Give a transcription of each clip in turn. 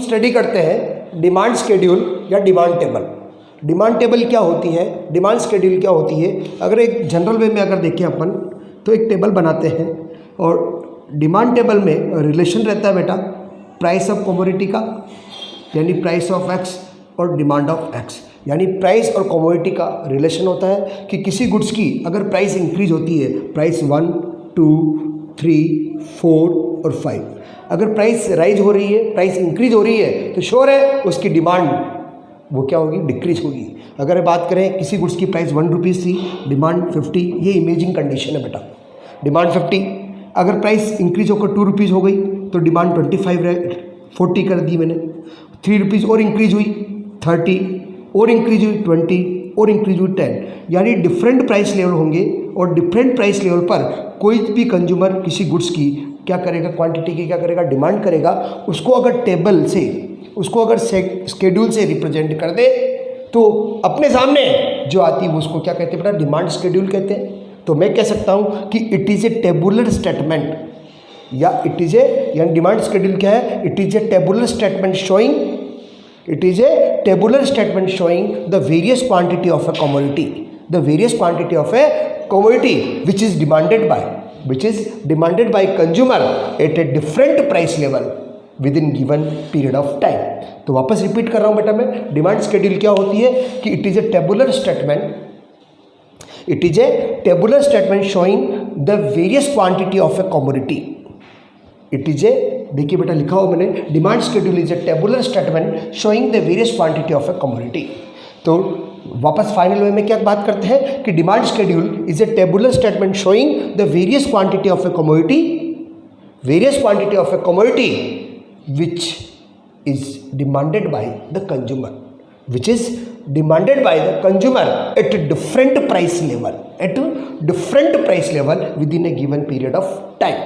Study करते हैं demand schedule या डिमांड टेबल। डिमांड टेबल क्या होती है, डिमांड शेड्यूल क्या होती है। अगर एक जनरल वे में अगर देखें अपन तो एक टेबल बनाते हैं और डिमांड टेबल में रिलेशन रहता है बेटा प्राइस ऑफ कमोडिटी का, यानी प्राइस ऑफ एक्स और डिमांड ऑफ एक्स, यानी प्राइस और कमोडिटी का रिलेशन होता है कि किसी गुड्स की अगर प्राइस इंक्रीज होती है, प्राइस 1, 2, 3, 4 और 5, अगर प्राइस राइज हो रही है, प्राइस इंक्रीज हो रही है तो श्योर है उसकी डिमांड वो क्या होगी, डिक्रीज होगी। अगर बात करें किसी गुड्स की प्राइस 1 रुपीज़ थी, डिमांड 50, ये इमेजिंग कंडीशन है बेटा, डिमांड 50, अगर प्राइस इंक्रीज होकर 2 रुपीज़ हो गई तो डिमांड 40 कर दी मैंने, 3 रुपीज़ और इंक्रीज हुई 30 और इंक्रीज हुई 20 और इंक्रीज हुई 10, यानी डिफरेंट प्राइस लेवल होंगे और डिफरेंट प्राइस लेवल पर कोई भी कंज्यूमर किसी गुड्स की क्या करेगा, क्वांटिटी की क्या करेगा, डिमांड करेगा। उसको अगर टेबल से, उसको अगर स्केड्यूल से रिप्रेजेंट कर दे तो अपने सामने जो आती है वो उसको क्या कहते हैं बेटा, डिमांड शेड्यूल कहते हैं। तो मैं कह सकता हूँ कि it is a tabular statement, या इट इज़ ए, यानी डिमांड शेड्यूल क्या है, it is a tabular statement showing, it is a tabular statement showing the various quantity of a commodity, the various quantity of a commodity which is demanded by consumer at a different price level within given period of time. तो वापस repeat कर रहा हूँ बेटा मैं, demand schedule क्या होती है कि it is a tabular statement, it is a tabular statement showing the various quantity of a commodity. It is ए, देखिए बेटा लिखा हो मैंने, demand schedule is a tabular statement showing the various quantity of a commodity. तो वापस final वे में क्या बात करते हैं कि demand schedule is a tabular statement showing the various quantity of a commodity, various quantity of a commodity which is demanded by the consumer, which is demanded by the consumer at a different price level, at a different price level within a given period of time।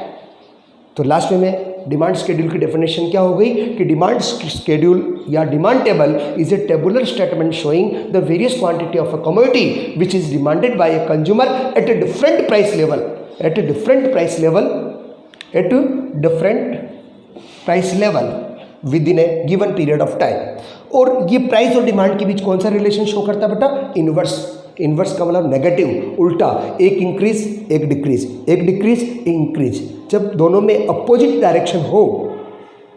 तो last में demand schedule की definition क्या हो गई कि demand schedule या demand table is a tabular statement showing the various quantity of a commodity which is demanded by a consumer at a different price level, at a different price level, at different price level within a given period of time. और ये price और demand के बीच कौन सा relation show करता है बेटा, inverse. Inverse का मतलब नेगेटिव, उल्टा, एक इंक्रीज एक डिक्रीज, एक डिक्रीज एक इंक्रीज। जब दोनों में अपोजिट डायरेक्शन हो,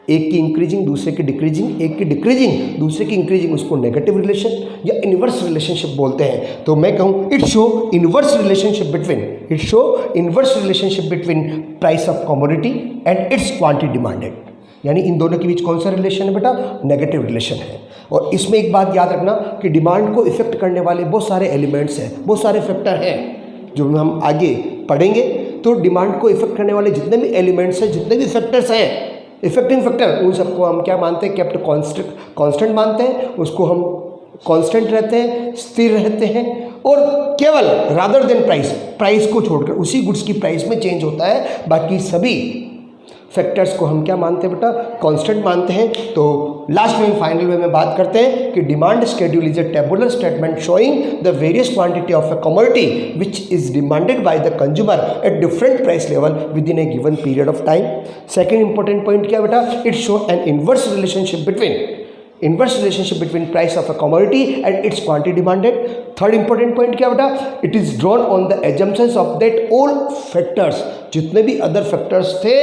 एक की इंक्रीजिंग दूसरे की डिक्रीजिंग, एक की डिक्रीजिंग दूसरे की इंक्रीजिंग, उसको नेगेटिव रिलेशन या इन्वर्स रिलेशनशिप बोलते हैं। तो मैं कहूँ it show inverse relationship between, it show inverse relationship between price of commodity and it's quantity demanded, यानी इन दोनों के बीच कौन सा रिलेशन है बेटा, नेगेटिव रिलेशन है। और इसमें एक बात याद रखना कि डिमांड को इफेक्ट करने वाले बहुत सारे एलिमेंट्स हैं, बहुत सारे फैक्टर हैं जो हम आगे पढ़ेंगे। तो डिमांड को इफेक्ट करने वाले जितने भी एलिमेंट्स हैं, जितने भी फैक्टर्स हैं, इफेक्टिंग फैक्टर, उन सबको हम क्या मानते हैं, केप्ट कांस्टेंट मानते हैं, उसको हम कांस्टेंट रहते हैं, स्थिर रहते हैं। और केवल रादर देन प्राइस, प्राइस को छोड़कर उसी गुड्स की प्राइस में चेंज होता है, बाकी सभी फैक्टर्स को हम क्या मानते हैं बेटा, कांस्टेंट मानते हैं। तो लास्ट में फाइनल में बात करते हैं कि demand schedule is a tabular statement showing the various quantity of a commodity which is demanded by the consumer eight different price level within a given period of time. Second important point क्या बेटा, it show N inverse relationship between price of a commodity and it's quantity demanded. Third important point क्या बेटा, it is drawn on the assumptions of that all factors, जितने भी other factors थे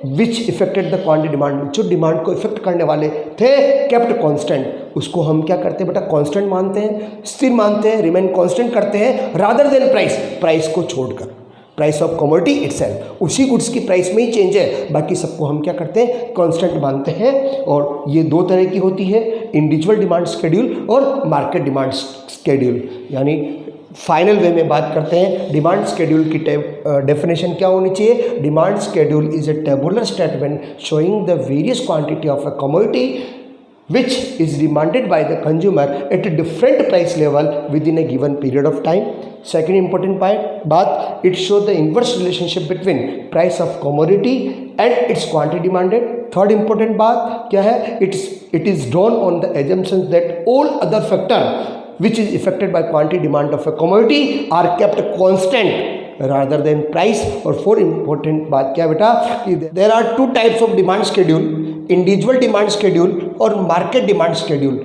विच affected the quantity demand, जो demand को effect करने वाले थे, केप्ट कांस्टेंट, उसको हम क्या करते हैं बेटा, कांस्टेंट मानते हैं, स्थिर मानते हैं, रिमेन कांस्टेंट करते हैं, रादर देन प्राइस, प्राइस को छोड़कर, प्राइस ऑफ कमोडिटी इटसेल्फ, उसी गुड्स की प्राइस में ही चेंज है, बाकी सबको हम क्या करते हैं, कांस्टेंट मानते हैं। और ये दो तरह की होती है, इंडिविजुअल डिमांड शेड्यूल और मार्केट डिमांड शेड्यूल। यानी फाइनल वे में बात करते हैं डिमांड शेड्यूल की डेफिनेशन क्या होनी चाहिए, demand schedule is a tabular statement showing the various quantity of a commodity which is demanded by the consumer at a different price level within a given period of time. Second important बात, it shows the inverse relationship between price of commodity and its quantity demanded. Third important बात क्या है, it is drawn on the assumptions that all other factor which is affected by quantity demand of a commodity are kept constant rather than price. और fourth important बात क्या बेटा, there are two types of demand schedule, individual demand schedule और market demand schedule.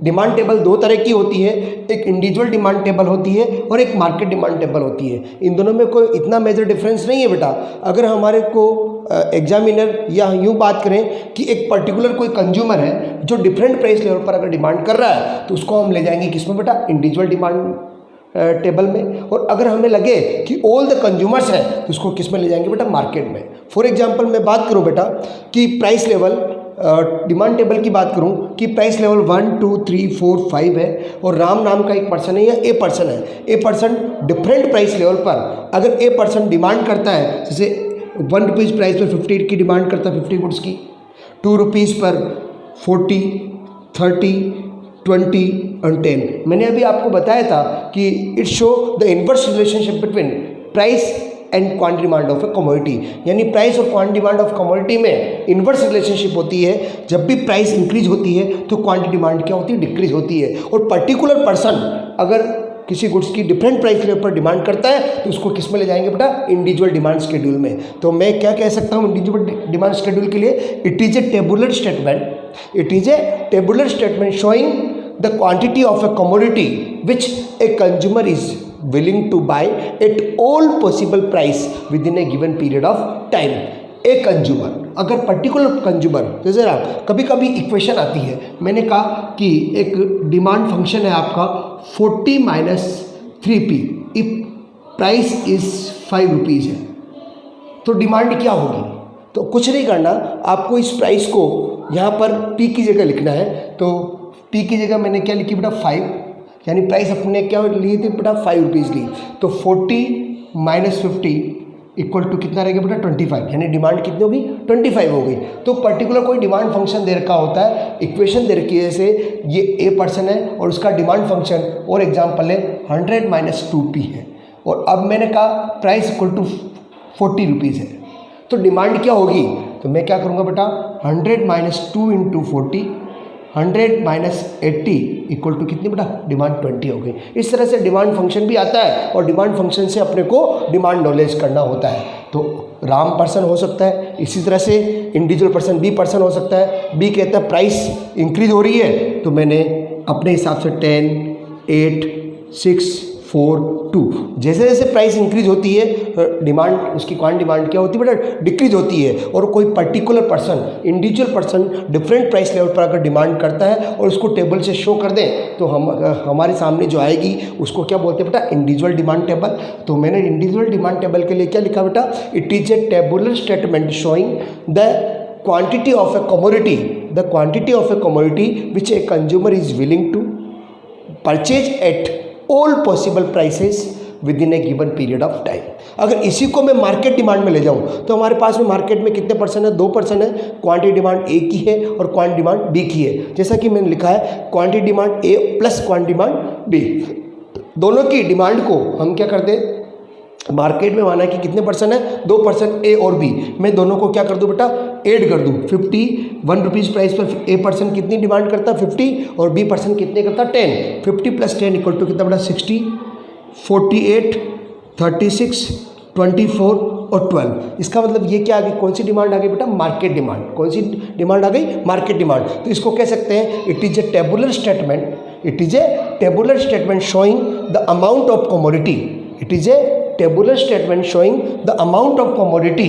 Demand table दो तरह की होती है, एक इंडिविजुअल डिमांड टेबल होती है और एक मार्केट डिमांड टेबल होती है। इन दोनों में कोई इतना मेजर डिफरेंस नहीं है बेटा। अगर हमारे को एग्जामिनर या यूँ बात करें कि एक पर्टिकुलर कोई कंज्यूमर है जो डिफरेंट प्राइस लेवल पर अगर डिमांड कर रहा है तो उसको हम ले जाएंगे किसमें बेटा, इंडिविजुअल डिमांड टेबल में। और अगर हमें लगे कि ऑल द कंज्यूमर्स हैं तो उसको किस में ले जाएंगे बेटा, मार्केट में। फॉर एग्जांपल मैं बात करूं बेटा कि प्राइस लेवल डिमांड टेबल की बात करूं कि प्राइस लेवल 1 2 3 4 5 है और राम नाम का एक पर्सन है या ए पर्सन है। A person different price level पर अगर ए पर्सन डिमांड करता है, जैसे 1 रुपीज़ प्राइस पर 50 की डिमांड करता है 50 गुड्स की, 2 रुपीज़ पर 40 30 20 और 10। मैंने अभी आपको बताया था कि it show the inverse relationship between price and quantity demand of a commodity, यानी प्राइस और क्वांटिटी डिमांड ऑफ कमोडिटी में इनवर्स रिलेशनशिप होती है। जब भी प्राइस इंक्रीज होती है तो क्वांटिटी डिमांड क्या होती है, डिक्रीज होती है। और पर्टिकुलर पर्सन अगर किसी गुड्स की डिफरेंट प्राइस लेवल पर डिमांड करता है तो उसको किस में ले जाएंगे बेटा, इंडिविजुअल डिमांड शेड्यूल में। तो मैं क्या कह सकता हूँ इंडिविजुअल डिमांड शेड्यूल के लिए, it is a tabular statement, it is a tabular statement showing the quantity of a commodity which a consumer is willing to buy at all possible price within a given period of time। एक consumer, अगर particular consumer, जैसे ना कभी कभी equation आती है, मैंने कहा कि एक डिमांड फंक्शन है आपका 40 - 3p if price is 5 rupees है तो डिमांड क्या होगी। तो कुछ नहीं करना, आपको इस प्राइस को यहाँ पर p की जगह लिखना है। तो p की जगह मैंने क्या लिखी बेटा, 5, यानी प्राइस अपने क्या ली थी बेटा, 5 रुपीज़ ली। तो 40 - 50 इक्वल टू कितना रहेगा बेटा, 25, यानी डिमांड कितनी होगी, 25 हो गई। तो पर्टिकुलर कोई डिमांड फंक्शन दे रखा होता है, इक्वेशन दे रखी है, जैसे ये ए पर्सन है और उसका डिमांड फंक्शन और एग्जाम्पल है 100 - 2p है। और अब मैंने कहा प्राइस इक्वल टू 40 रुपीज़ है तो डिमांड क्या होगी। तो मैं क्या करूँगा बेटा, 100 - 2 × 40, 100 - 80 इक्वल टू कितनी बेटा, डिमांड 20 हो गई। इस तरह से डिमांड फंक्शन भी आता है और डिमांड फंक्शन से अपने को डिमांड नॉलेज करना होता है। तो राम पर्सन हो सकता है, इसी तरह से इंडिविजुअल पर्सन बी पर्सन हो सकता है। बी कहता है प्राइस इंक्रीज हो रही है तो मैंने अपने हिसाब से 10 8 6 4 2, जैसे जैसे प्राइस इंक्रीज होती है डिमांड, उसकी क्वांटिटी डिमांड क्या होती है बेटा, डिक्रीज होती है। और कोई particular person, individual person different price level पर अगर डिमांड करता है और उसको टेबल से शो कर दें तो हमारे सामने जो आएगी उसको क्या बोलते हैं बेटा, इंडिविजुअल डिमांड टेबल। तो मैंने इंडिविजुअल डिमांड टेबल के लिए क्या लिखा बेटा, it is a tabular statement showing the quantity of a commodity, the quantity of a commodity which a consumer is willing to purchase at all possible prices within a given period of time. अगर इसी को मैं market demand में ले जाऊं तो हमारे पास में मार्केट में कितने पर्सन है, 2 पर्सन है। क्वांटिटी डिमांड ए की है और क्वांटिटी डिमांड बी की है। जैसा कि मैंने लिखा है क्वांटिटी डिमांड ए प्लस क्वांटिटी डिमांड बी, दोनों की डिमांड को हम क्या करते हैं, मार्केट में माना कि कितने पर्सन है, 2 पर्सन ए और बी, मैं दोनों को क्या कर दूं बेटा, ऐड कर दूं। 51 रुपीज़ प्राइस पर ए पर्सन कितनी डिमांड करता है, 50, और बी पर्सन कितने करता है, 10। 50 + 10 इक्वल टू कितना बेटा, 60, 48, 36, 24 और 12। इसका मतलब ये क्या आ गई, कौन सी डिमांड आ गई बेटा, मार्केट डिमांड। कौन सी डिमांड आ गई, मार्केट डिमांड। तो इसको कह सकते हैं it is a tabular statement, it is a tabular statement showing the amount of commodity, it is A tabular statement showing the amount of commodity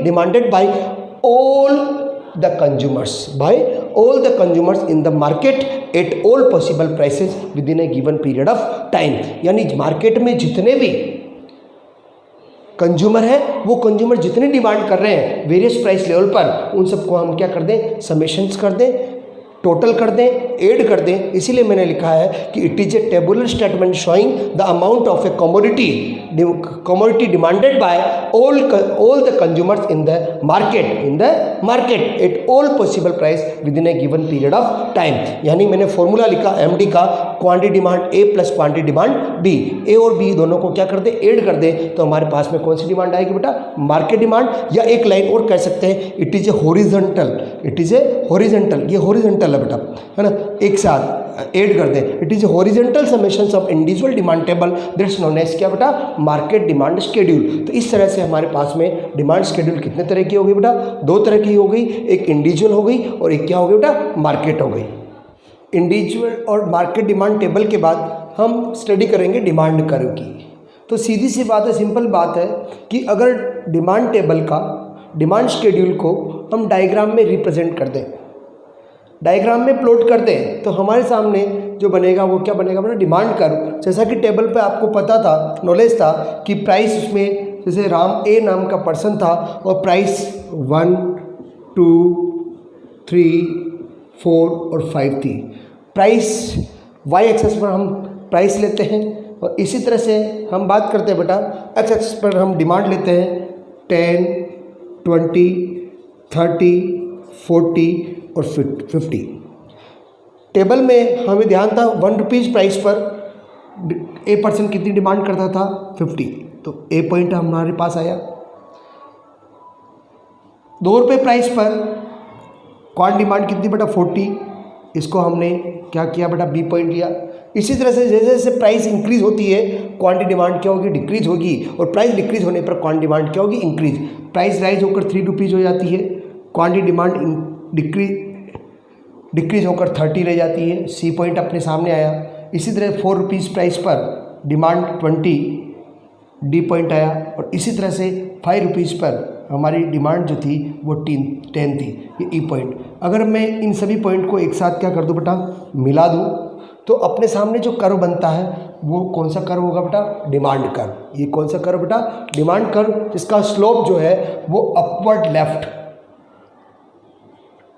demanded by all the consumers in the market at all possible prices within a given period of time। यानी market में जितने भी consumer है वो consumer जितनी demand कर रहे हैं वेरियस प्राइस लेवल पर, उन सबको हम क्या कर दें, समेशंस कर दें, टोटल कर दें, ऐड कर दें। इसीलिए मैंने लिखा है कि it is a tabular statement showing the amount of a commodity demanded bye all the consumers in the market at all possible price with in a given period of time. यानी मैंने formula लिखा MD का, quantity demand ए plus quantity demand B, ए और B दोनों को क्या कर दे, add कर दे, तो हमारे पास में कौन सी डिमांड आएगी बेटा, मार्केट डिमांड। या एक लाइन और कह सकते हैं, it is a horizontal, it is a horizontal, ये हॉरिजॉन्टल है बेटा, है ना। एक साथ ऐड कर दें, it is horizontal summations of individual demand table that's known as क्या बेटा, मार्केट डिमांड शेड्यूल। तो इस तरह से हमारे पास में डिमांड शेड्यूल कितने तरह की हो गई बेटा, दो तरह की हो गई, एक इंडिविजुअल हो गई और एक क्या हो गई बेटा, मार्केट हो गई। इंडिविजुअल और मार्केट डिमांड टेबल के बाद हम स्टडी करेंगे डिमांड कर्व की। तो सीधी सी बात है, सिंपल बात है कि अगर डिमांड टेबल का डिमांड शेड्यूल को हम डायग्राम में रिप्रेजेंट कर दें, डायग्राम में प्लॉट कर दें, तो हमारे सामने जो बनेगा वो क्या बनेगा बेटा, डिमांड कर्व। जैसा कि टेबल पे आपको पता था, नॉलेज था कि प्राइस उसमें जैसे राम ए नाम का पर्सन था और प्राइस 1 2 3 4 और 5 थी। प्राइस वाई एक्सेस पर हम प्राइस लेते हैं और इसी तरह से हम बात करते हैं बेटा एक्स एक्सेस पर हम डिमांड लेते हैं 10 20 30 40 और 50। टेबल में हमें ध्यान था 1 रुपीज़ प्राइस पर ए पर्सन कितनी डिमांड करता था, 50। तो ए पॉइंट हमारे पास आया। 2 रुपये प्राइस पर क्वांट डिमांड कितनी बेटा, 40। इसको हमने क्या किया बेटा, बी पॉइंट लिया। इसी तरह से जैसे जैसे प्राइस इंक्रीज होती है क्वांटिटी डिमांड क्या होगी, डिक्रीज होगी, और प्राइस डिक्रीज होने पर क्वांटिटी डिमांड क्या होगी, इंक्रीज। प्राइस राइज होकर 3 रुपीज़ हो जाती है, क्वांटिटी डिमांड डिक्रीज होकर 30 रह जाती है। सी पॉइंट अपने सामने आया। इसी तरह 4 रुपीज़ प्राइस पर डिमांड 20, डी पॉइंट आया। और इसी तरह से 5 रुपीज़ पर हमारी डिमांड जो थी वो 10 थी, ये ई पॉइंट। अगर मैं इन सभी पॉइंट को एक साथ क्या कर दूँ बेटा, मिला दूँ, तो अपने सामने जो कर्व बनता है वो कौन सा कर्व होगा बेटा, डिमांड कर्व। ये कौन सा कर्व बेटा, डिमांड कर्व, जिसका स्लोप जो है वो अपवर्ड लेफ्ट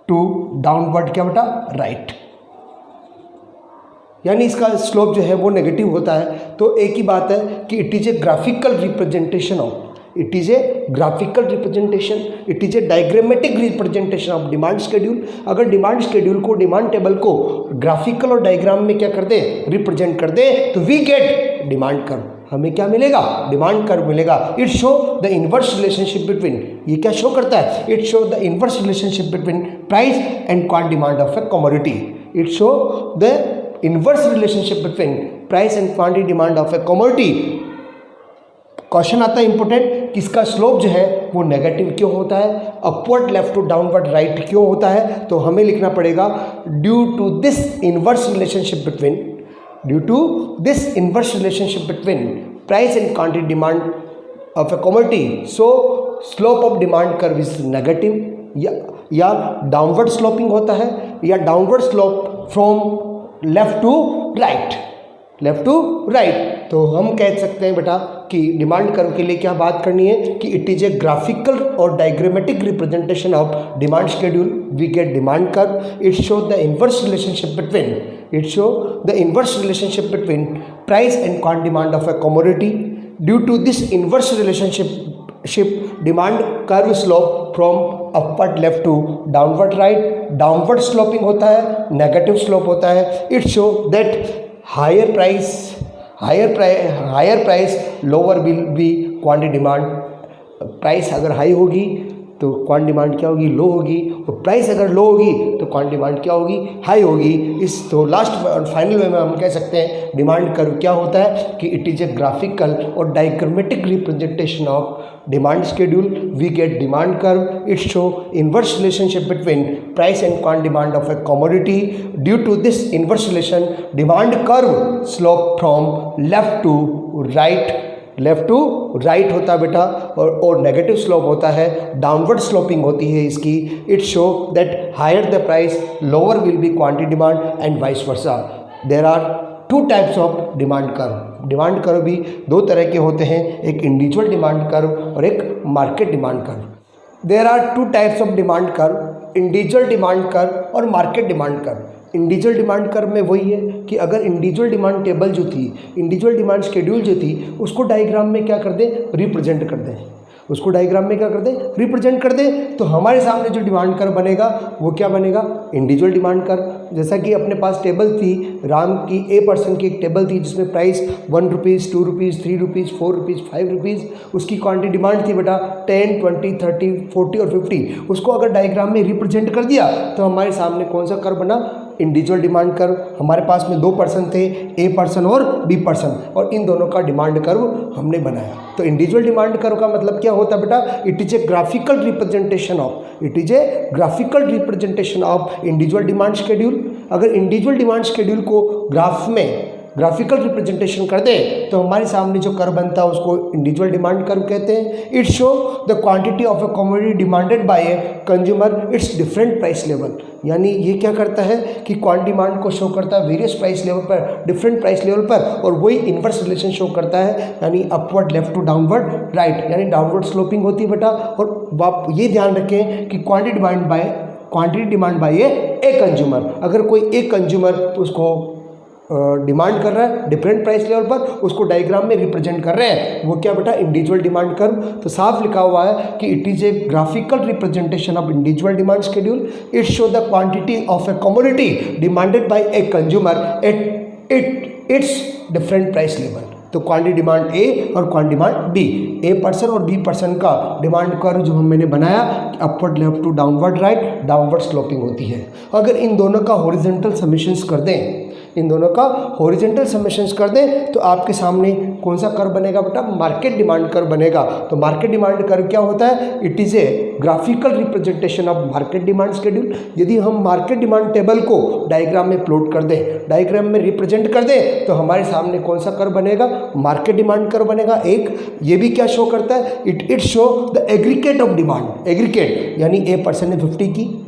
टू डाउनवर्ड क्या बेटा, राइट। यानी इसका स्लोप जो है वो नेगेटिव होता है। तो एक ही बात है कि it is a graphical representation of, it is a graphical representation, it is A diagrammatic representation of demand schedule. अगर डिमांड शेड्यूल को, डिमांड टेबल को ग्राफिकल और डायग्राम में क्या कर दे, रिप्रेजेंट कर दे, तो वी गेट डिमांड कर्व। हमें क्या मिलेगा, डिमांड कर्व मिलेगा। It show the inverse relationship between, ये क्या शो करता है, it show the inverse relationship between price and quant demand of a commodity. It show the inverse relationship between price and quantity demand of a commodity. Question आता है important कि इसका slope जो है वो नेगेटिव क्यों होता है, upward left to downward right क्यों होता है। तो हमें लिखना पड़ेगा due to this inverse relationship between, due to this inverse relationship between price and quantity demand of a commodity, so slope of demand curve is negative, या downward sloping होता है, या downward slope from left to right, left to right. तो हम कह सकते हैं बेटा कि डिमांड कर्व के लिए क्या बात करनी है कि इट इज ए ग्राफिकल और diagrammatic representation of demand schedule. We get demand curve, it show the inverse relationship between, it show the inverse relationship between price and quant demand of a commodity. Due to this inverse relationship demand curve slope from upward left to downward right, downward sloping होता है, negative slope होता है। It show that higher price lower will be quantity demand। Price अगर high होगी तो quant demand क्या होगी, लो होगी, और प्राइस अगर लो होगी तो क्वांट डिमांड क्या होगी, हाई होगी। इस तो लास्ट और फाइनल वे में हम कह सकते हैं डिमांड कर्व क्या होता है कि इट इज ए ग्राफिकल और diagrammatic representation of demand schedule. We get demand curve, it show inverse relationship between price and quant demand of a commodity. Due to this inverse relation demand curve slope from left to right, left to right होता है बेटा, और negative slope होता है, downward sloping होती है इसकी। It show that higher the price lower will be quantity demand and vice versa. There are 2 types of demand curve. Demand curve भी 2 तरह के होते हैं, एक इंडिविजुअल डिमांड कर्व और एक market demand curve. There are 2 types of demand curve, individual demand curve और market demand curve. Individual demand curve में वही है कि अगर इंडिविजुअल डिमांड टेबल जो थी, इंडिविजुअल डिमांड शेड्यूल जो थी, उसको डायग्राम में क्या कर दें, रिप्रेजेंट कर दें, उसको डायग्राम में क्या कर दें, रिप्रेजेंट कर दें, तो हमारे सामने जो डिमांड कर्व बनेगा वो क्या बनेगा, इंडिविजुअल डिमांड कर्व। जैसा कि अपने पास टेबल थी, राम की ए पर्सन की एक टेबल थी जिसमें price 1 rupees 2 rupees 3 rupees 4 rupees 5 rupees, उसकी क्वांटिटी डिमांड थी बेटा 10 20 30 40 और 50। उसको अगर डायग्राम में रिप्रेजेंट कर दिया तो हमारे सामने कौन सा कर्व बना, इंडिविजुअल डिमांड कर्व। हमारे पास में 2 पर्सन थे, ए पर्सन और बी पर्सन, और इन दोनों का डिमांड कर्व हमने बनाया। तो इंडिविजुअल डिमांड कर्व का मतलब क्या होता है बेटा? It is a graphical representation of individual demand schedule. अगर इंडिविजुअल डिमांड शेड्यूल को ग्राफ में ग्राफिकल रिप्रेजेंटेशन कर दे तो हमारे सामने जो कर्व बनता है उसको इंडिविजुअल डिमांड कर्व कहते हैं। It show the quantity of a commodity demanded by a consumer it's different price level. यानी ये क्या करता है कि क्वांटिटी डिमांड को शो करता है वेरियस प्राइस लेवल पर, डिफरेंट प्राइस लेवल पर, और वही इन्वर्स रिलेशन शो करता है, यानी upward left to downward right, यानी डाउनवर्ड स्लोपिंग होती है बेटा। और आप ये ध्यान रखें कि quantity demand by a consumer, अगर कोई एक कंज्यूमर उसको डिमांड कर रहा है डिफरेंट प्राइस लेवल पर, उसको डायग्राम में रिप्रेजेंट कर रहे हैं, वो क्या बेटा? Individual demand curve. तो साफ लिखा हुआ है कि it is a graphical representation of individual demand schedule. It show the quantity of a commodity demanded by a consumer at its different price level. तो क्वांटिटी डिमांड ए और quantity demand B, A person और B person का demand curve जो मैंने बनाया upward left to downward right, downward sloping होती है। अगर इन दोनों का हॉरिजॉन्टल समेशंस कर दें तो आपके सामने कौन सा कर्व बनेगा बेटा? मार्केट डिमांड कर्व बनेगा। तो मार्केट डिमांड कर्व क्या होता है? It is A graphical representation of market demand schedule. यदि हम मार्केट डिमांड टेबल को डायग्राम में प्लॉट कर दें, डायग्राम में रिप्रेजेंट कर दें, तो हमारे सामने कौन सा कर्व बनेगा? मार्केट डिमांड कर्व बनेगा। एक ये भी क्या शो करता है? It show the aggregate of demand. Aggregate यानी ए पर्सन ने 50 की,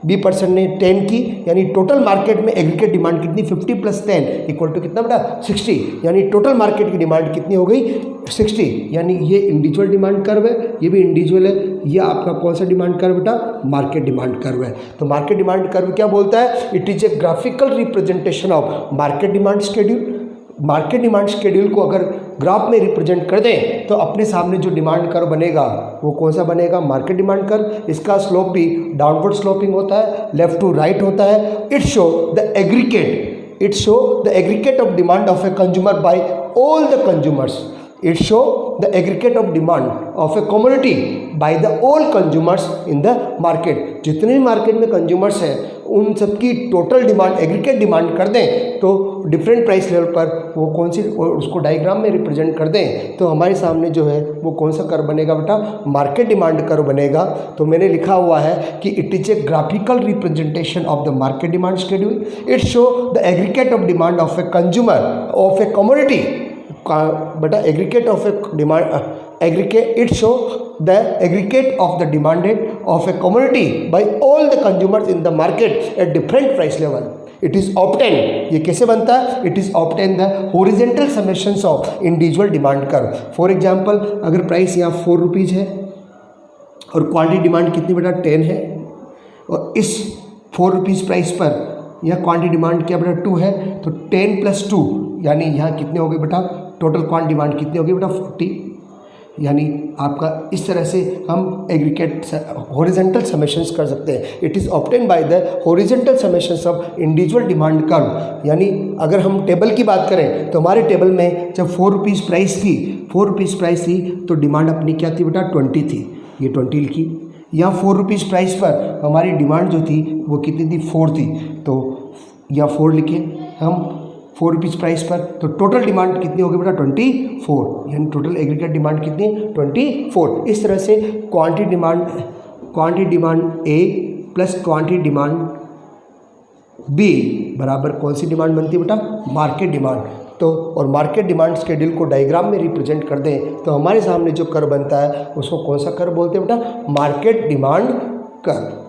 बी पर्सन ने 10 की, यानी टोटल मार्केट में एग्रीगेट डिमांड कितनी? 50 + 10 इक्वल टू कितना बेटा? 60। यानी टोटल मार्केट की डिमांड कितनी हो गई? 60। यानी ये इंडिविजुअल डिमांड कर्व है, ये भी इंडिविजुअल है। ये आपका कौन सा डिमांड कर्व बेटा? मार्केट डिमांड कर्व है। तो मार्केट डिमांड कर्व क्या बोलता है? It is a graphical representation of market demand schedule. Market demand schedule को अगर ग्राफ में रिप्रेजेंट कर दें तो अपने सामने जो डिमांड कर्व बनेगा वो कौन सा बनेगा? Market demand curve. इसका स्लोप भी डाउनवर्ड स्लोपिंग होता है, लेफ्ट टू राइट होता है। It show the aggregate of demand of a consumer by all the consumers. It show the aggregate of demand of a commodity by the all consumers in the market। जितने भी market में consumers हैं उन सबकी total demand aggregate demand कर दें तो different price level पर वो कौन सी, उसको डायग्राम में रिप्रेजेंट कर दें तो हमारे सामने जो है वो कौन सा कर्व बनेगा बेटा? मार्केट डिमांड कर्व बनेगा। तो मैंने लिखा हुआ है कि it is a graphical representation of the market demand schedule. It show the aggregate of demand of a consumer of a commodity बेटा aggregate of a demand aggregate it show the aggregate of the demanded of a commodity by all the consumers in the market at different price level। it is obtained, ये कैसे बनता है? it is obtained the horizontal summations of individual demand curve। for example अगर price यहाँ 4 rupees है और quantity demand कितनी बेटा? 10 है, और इस 4 रुपीज़ प्राइस पर यहाँ क्वांटिटी डिमांड क्या बेटा? 2 है, तो 10 + 2 यानी यहाँ कितने हो गए बेटा? टोटल क्वांटिटी डिमांड कितनी होगी बेटा? 40। यानी आपका इस तरह से हम एग्रीगेट हॉरिजॉन्टल समेशंस कर सकते हैं। It is obtain by the horizontal summations of individual demand curve. यानी अगर हम टेबल की बात करें तो हमारे टेबल में जब 4 रुपीज़ प्राइस थी तो डिमांड अपनी क्या थी बेटा? 20 थी, ये 20 लिखी। यहाँ 4 रुपीज़ प्राइस पर हमारी डिमांड जो थी वो कितनी थी? 4 थी, तो यहाँ 4 लिखे हम 4 रुपीज़ प्राइस पर। तो टोटल डिमांड कितनी होगी बेटा? 24। यानी टोटल एग्रीगेट डिमांड कितनी? 24। इस तरह से क्वांटिटी डिमांड ए प्लस क्वांटिटी डिमांड बी बराबर कौन सी डिमांड बनती है बेटा? Market demand. तो और मार्केट डिमांड शेड्यूल को डायग्राम में रिप्रेजेंट कर दें तो हमारे सामने जो कर्व बनता है उसको कौन सा कर्व बोलते हैं बेटा? Market demand curve.